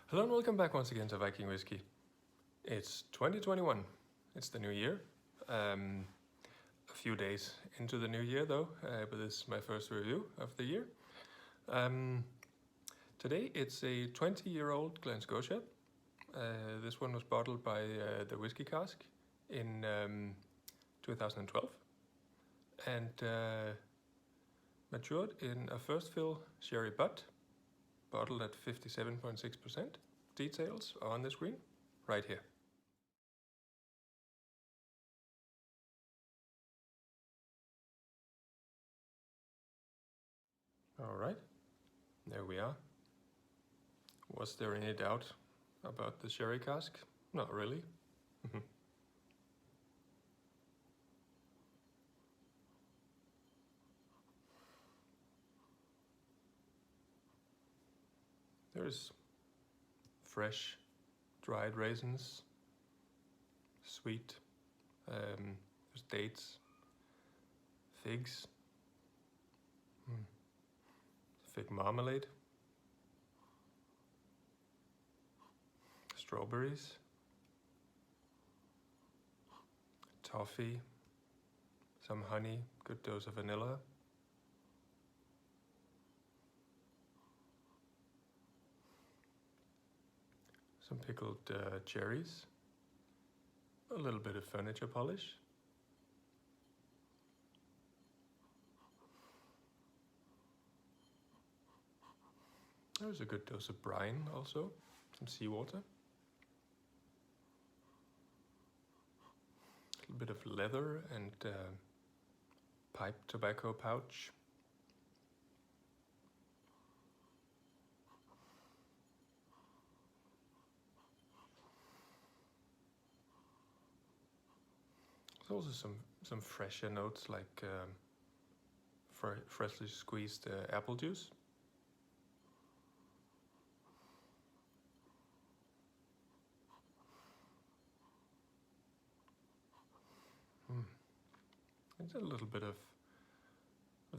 Hello and welcome back once again to Viking Whiskey. It's 2021. It's the new year. A few days into the new year though, but this is my first review of the year. Today it's a 20-year-old Glen Scotia. This one was bottled by the Whisky Cask in 2012 and matured in a first fill sherry butt, bottled at 57.6%. Details are on the screen right here. All right, there we are. Was there any doubt about the sherry cask? Not really. There's fresh dried raisins, sweet, there's dates, figs, fig marmalade, strawberries, toffee, some honey, good dose of vanilla, some pickled cherries, a little bit of furniture polish, there's a good dose of brine also, some seawater, a little bit of leather and pipe tobacco pouch. There's also some fresher notes like freshly squeezed apple juice. It's a little bit of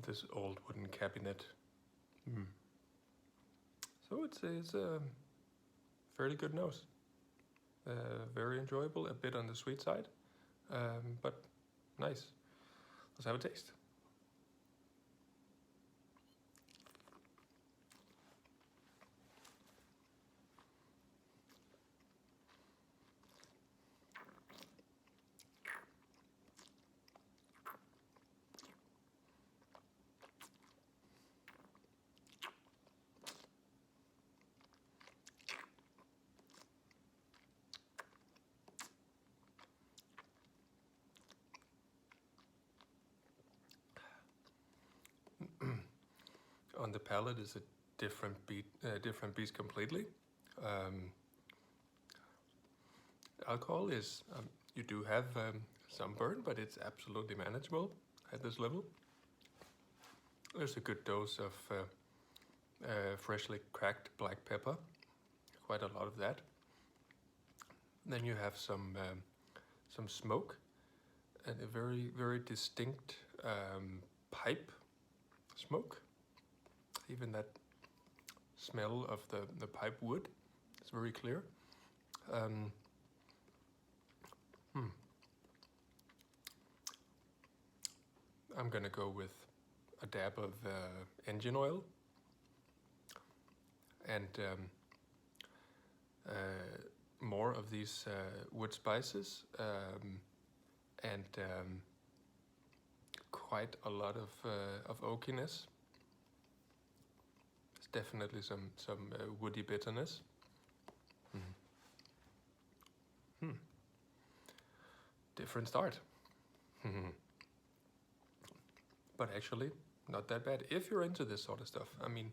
this old wooden cabinet. So it's a fairly good nose. Very enjoyable, a bit on the sweet side, but nice. Let's have a taste. On the palate is a different beast completely. Alcohol is, you do have some burn, but it's absolutely manageable at this level. There's a good dose of freshly cracked black pepper, quite a lot of that. Then you have some smoke and a very distinct pipe smoke. Even that smell of the pipe wood is very clear. I'm gonna go with a dab of engine oil and more of these wood spices and quite a lot of oakiness. There's definitely some woody bitterness. Different start. But actually not that bad if you're into this sort of stuff. I mean,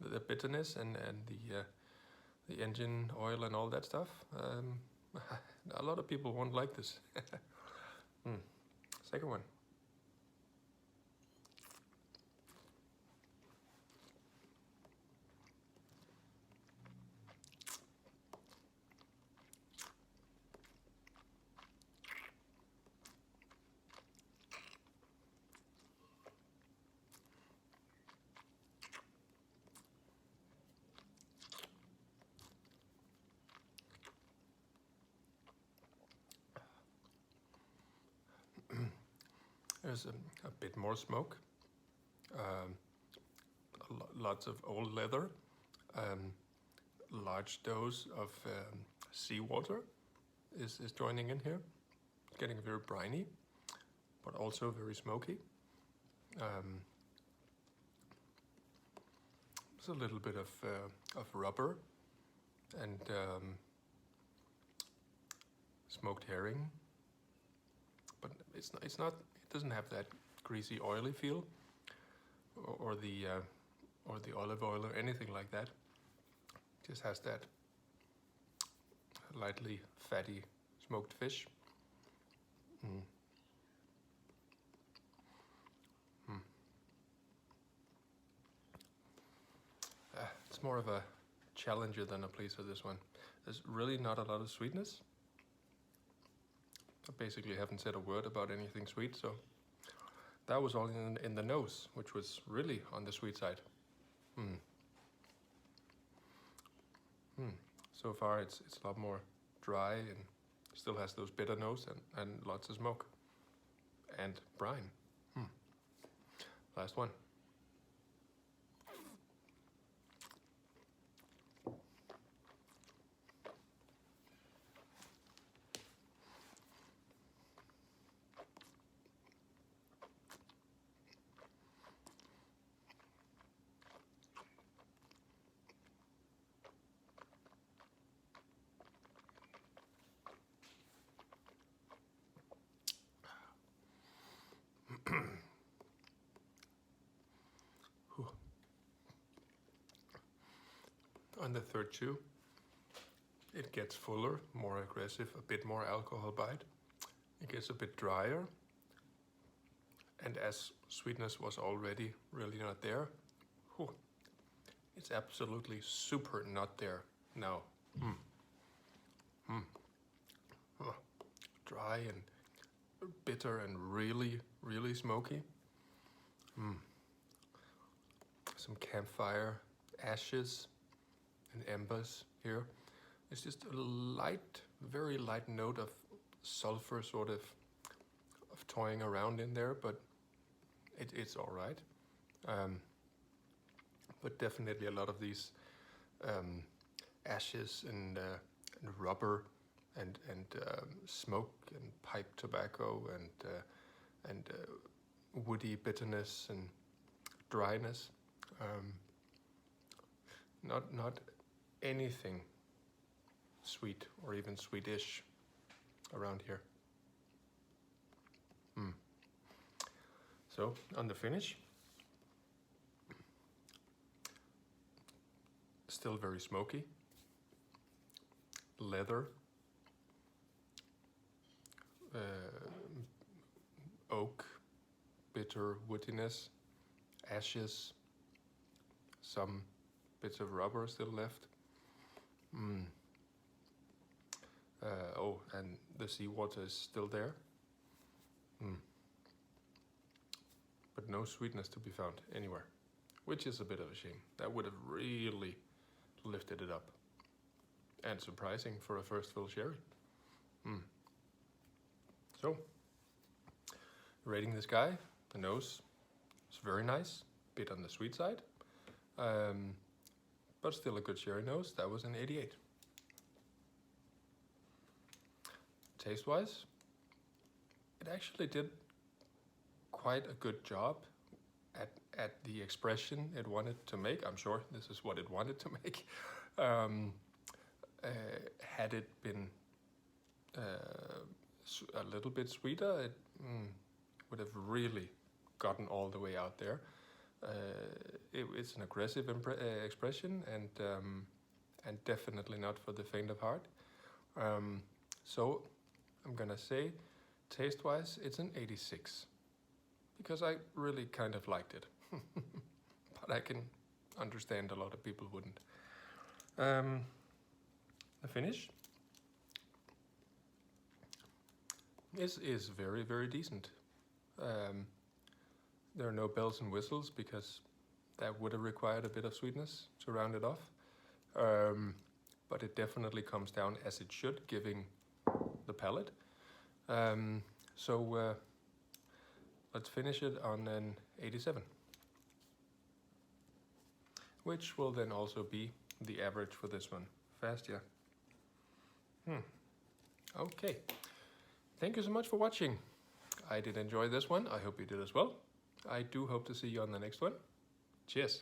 the bitterness and the engine oil and all that stuff, a lot of people won't like this. Second one. There's a bit more smoke. Lots of old leather. Large dose of seawater is joining in here. Getting very briny, but also very smoky. There's a little bit of rubber and smoked herring, but it's not. It doesn't have that greasy, oily feel, or the olive oil or anything like that. It just has that lightly fatty smoked fish. It's more of a challenger than a pleaser, this one. There's really not a lot of sweetness. I basically haven't said a word about anything sweet, so that was all in the nose, which was really on the sweet side. So far it's a lot more dry and still has those bitter notes and lots of smoke and brine. Last one. On the third chew, it gets fuller, more aggressive, a bit more alcohol bite. It gets a bit drier, and as sweetness was already really not there, it's absolutely super not there now. Dry and bitter and really, really smoky. Some campfire ashes and embers here. It's just a light, very light note of sulfur sort of toying around in there, but it's all right. But definitely a lot of these ashes and rubber and smoke and pipe tobacco and woody bitterness and dryness. Not anything sweet or even sweetish around here. So on the finish, still very smoky, leather, oak, bitter woodiness, ashes, some bits of rubber still left. And the seawater is still there. But no sweetness to be found anywhere, which is a bit of a shame. That would have really lifted it up. And surprising for a first fill sherry. So, rating this guy, the nose is very nice, bit on the sweet side, but still a good sherry nose. That was an 88. Taste-wise, it actually did quite a good job at the expression it wanted to make. I'm sure this is what it wanted to make. Had it been a little bit sweeter, it would have really gotten all the way out there. It's an aggressive expression and definitely not for the faint of heart. So I'm gonna say, taste-wise, it's an 86. Because I really kind of liked it. But I can understand a lot of people wouldn't. The finish is very, very decent. There are no bells and whistles because that would have required a bit of sweetness to round it off. But it definitely comes down as it should, giving the palate. let's finish it on an 87. Which will then also be the average for this one. Fast, yeah. Okay. Thank you so much for watching. I did enjoy this one. I hope you did as well. I do hope to see you on the next one. Cheers.